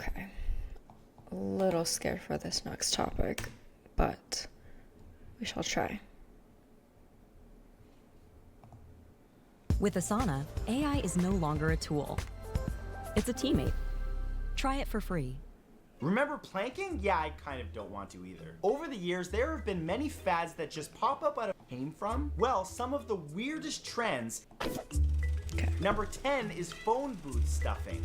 Okay. A little scared for this next topic, but we shall try. With Asana, AI is no longer a tool. It's a teammate. Try it for free. Remember planking? Yeah, I kind of don't want to either. Over the years, there have been many fads that just pop up out of came from. Well, some of the weirdest trends. Okay. Number 10 is phone booth stuffing.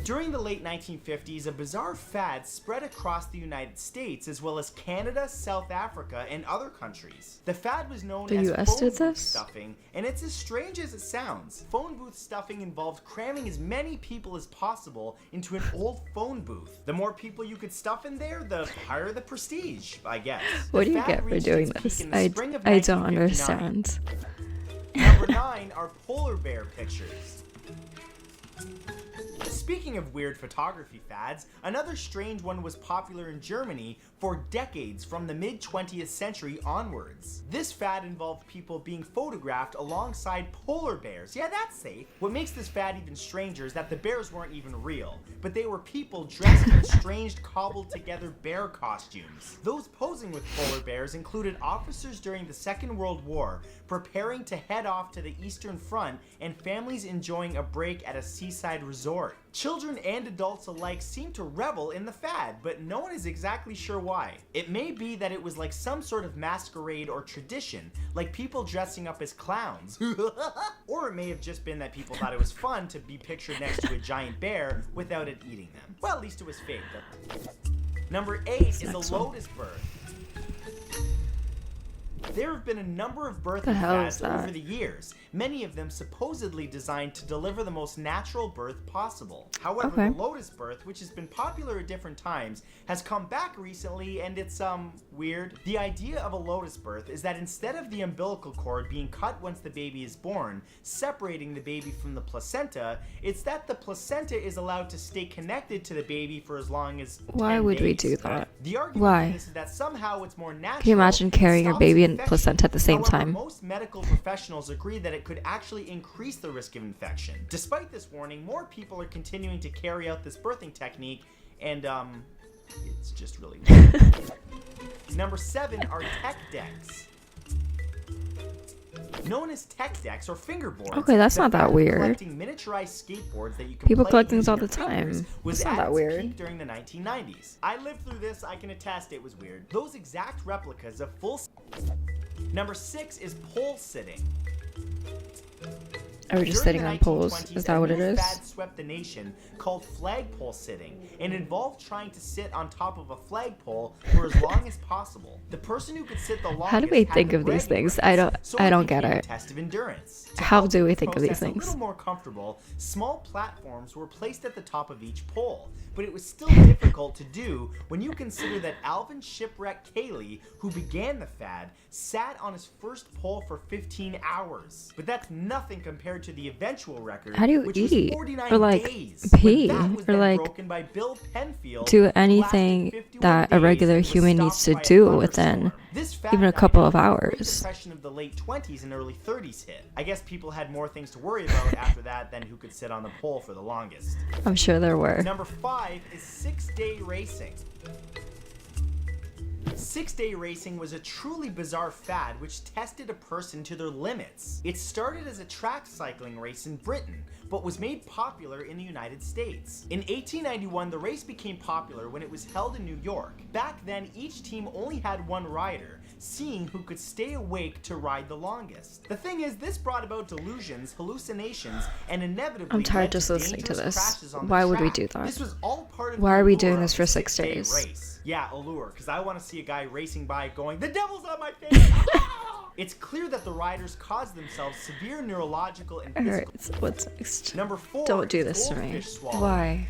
During the late 1950s, a bizarre fad spread across the United States as well as Canada, South Africa, and other countries. The fad was known The as US phone did booth this? stuffing, and it's as strange as it sounds. Phone booth stuffing involved cramming as many people as possible into an old phone booth. The more people you could stuff in there, the higher the prestige, I guess. What do The you fad get for reached doing its this? peak in the spring of I don't 1959. understand. Number 9 are polar bear pictures. Speaking of weird photography fads, another strange one was popular in Germany for decades from the mid-20th century onwards. This fad involved people being photographed alongside polar bears. Yeah, that's safe. What makes this fad even stranger is that the bears weren't even real, but they were people dressed in strange cobbled together bear costumes. Those posing with polar bears included officers during the Second World War preparing to head off to the Eastern Front and families enjoying a break at a seaside resort. Children and adults alike seem to revel in the fad, but no one is exactly sure why. It may be that it was like some sort of masquerade or tradition, like people dressing up as clowns. Or it may have just been that people thought it was fun to be pictured next to a giant bear without it eating them. Well, at least it was fake. Number 8 is a next one? lotus birth. There have been a number of birthing The hell fads is that? over the years, many of them supposedly designed to deliver the most natural birth possible. However, Okay. the lotus birth, which has been popular at different times, has come back recently and it's weird. The idea of a lotus birth is that instead of the umbilical cord being cut once the baby is born, separating the baby from the placenta, it's that the placenta is allowed to stay connected to the baby for as long as Why 10 would we days. do that? The argument Why? for this is that somehow it's more natural. Can you imagine and carrying your stops baby and infection. placenta at the same However, time? most medical professionals agree that it could actually increase the risk of infection. Despite this warning, more people are continuing to carry out this birthing technique, and it's just really weird. Number 7 are tech decks. Known as tech decks or fingerboards. Okay, that's the not that fad of weird. Collecting miniaturized skateboards that you can People play collect things using all your the time. fingers was It's not at that its weird. peak during the 1990s. I lived through this, I can attest it was weird. Those exact replicas of full. Number 6 is pole sitting. Are we just During sitting the on poles? 1920s, Is that what a it new is? fad swept the nation called flagpole sitting and involved trying to sit on top of a flagpole for as long as possible. The person who could sit the longest How do we had think the of these bragging things? rights, so I don't get became a it. test of endurance. To How help do we make the think of these process things? A little more comfortable, small platforms were placed at the top of each pole, but it was still difficult to do when you consider that Alvin Shipwreck Cayley, who began the fad, sat on his first pole for 15 hours. But that's nothing compared to the eventual record, How do you which eat? was 49 Or, like, days. pee? But that was Or, then like, broken by Bill Penfield, do who lasted anything 51 that a days regular and was human stopped needs to by a do within thunderstorm. This fad even a died couple after of the Great hours. Depression of the late 20s and early 30s hit. I guess people had more things to worry about after that than who could sit on the pole for the longest. I'm sure there were. Number 5 is 6-day racing. 6-day racing was a truly bizarre fad which tested a person to their limits. It started as a track cycling race in Britain, but was made popular in the United States. In 1891, the race became popular when it was held in New York. Back then, each team only had one rider, seeing who could stay awake to ride the longest. The thing is, this brought about delusions, hallucinations, and inevitably I'm tired led just listening to dangerous this. crashes on the Why would we track. do that? This was all part of Why the are we allure doing of this the for 6 6-day days? race. Yeah, allure, because I want to see a guy racing by going, "The devil's on my face!" It's clear that the riders caused themselves severe neurological and physical. Alright, what's next? Number 4 Don't do is this to me. goldfish swallowing. Why?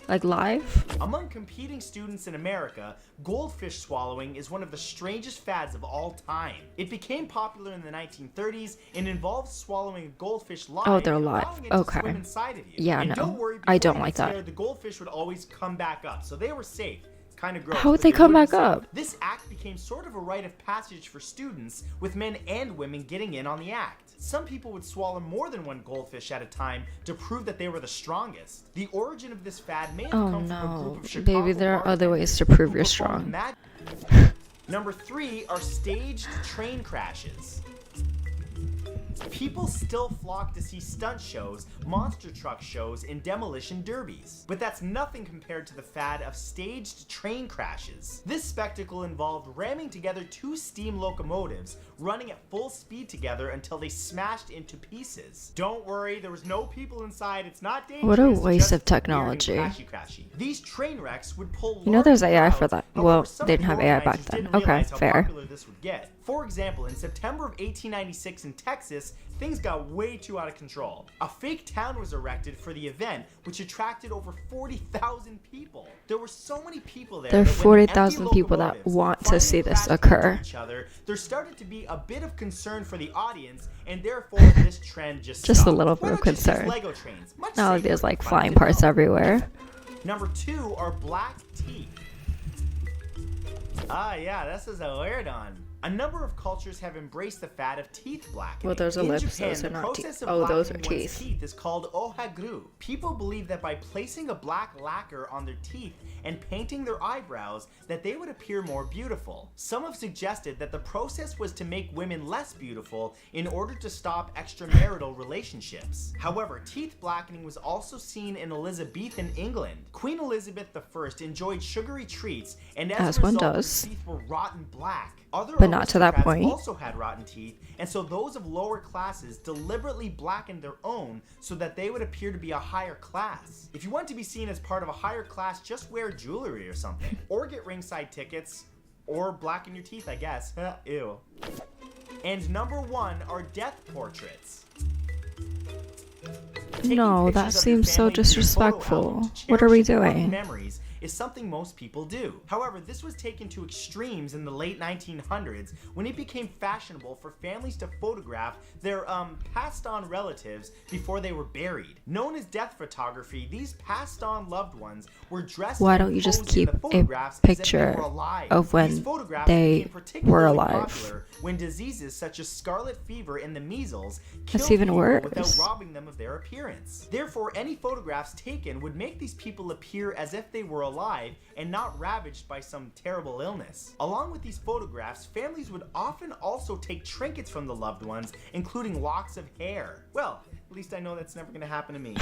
Like live? Among competing students in America, goldfish swallowing is one of the strangest fads of all time. It became popular in the 1930s and involves swallowing a goldfish live. Oh, they're and live. allowing it to Okay. swim inside of you. Yeah, And no. don't worry, I before don't you like get that. scared, the goldfish would always come back up, so they were safe. Kind of gross. How would but they come wouldn't back sink. up? This act became sort of a rite of passage for students, with men and women getting in on the act. Some people would swallow more than one goldfish at a time to prove that they were the strongest. The origin of this fad may have Oh come from a group no, of Chicago baby, there are other bartenders ways to prove who you're performed strong. Number 3 are staged train crashes. People still flock to see stunt shows, monster truck shows, and demolition derbies. But that's nothing compared to the fad of staged train crashes. This spectacle involved ramming together 2 steam locomotives, running at full speed together until they smashed into pieces. Don't worry, there was no people inside, it's not dangerous. What a waste just of technology. weird and crashy. These train wrecks would pull You know there's large AI for crowds. that. However, Well, some they of didn't the have AI back organizers then. didn't Okay, realize how fair. popular this would get. For example, in September of 1896 in Texas, things got way too out of control. A fake town was erected for the event, which attracted over 40,000 people. There were so many people there. There are that when the empty 40,000 people that locomotives want to finally see this crashed occur. into each other, there started to be a bit of concern for the audience, and therefore this trend just Just a stopped. little bit Why of don't you just use concern. Lego trains? Much Now safer there's like and flying fun to parts know. everywhere. Number 2 are black teeth. Ah, yeah, this is a weird one. A number of cultures have embraced the fad of teeth blackening. Well, those are In lips, Japan, those are the not process teeth. of Oh, those are blackening one's teeth. is called ohaguru. People believe that by placing a black lacquer on their teeth and painting their eyebrows, that they would appear more beautiful. Some have suggested that the process was to make women less beautiful in order to stop extramarital relationships. However, teeth blackening was also seen in Elizabethan England. Queen Elizabeth I enjoyed sugary treats, and as As a one result, her does. teeth were rotten black. Other But not to that aristocrats point. also had rotten teeth, and so those of lower classes deliberately blackened their own so that they would appear to be a higher class. If you want to be seen as part of a higher class, just wear jewelry or something. Or get ringside tickets, or blacken your teeth, I guess. Ew. And number 1 are death portraits. Taking No, pictures that of your seems so family to your photo disrespectful. album to What are we cherish important doing? memories is something most people do. However, this was taken to extremes in the late 1900s when it became fashionable for families to photograph their passed on relatives before they were buried. Known as death photography, these passed on loved ones were dressed Why and don't you just posed in keep the a photographs as if they picture were alive. of when These photographs they became particularly were alive? popular when diseases such as scarlet fever and the measles That's killed even people worse. without robbing them of their appearance. Therefore, any photographs taken would make these people appear as if they were alive and not ravaged by some terrible illness. Along with these photographs, families would often also take trinkets from the loved ones, including locks of hair. Well, at least I know that's never going to happen to me.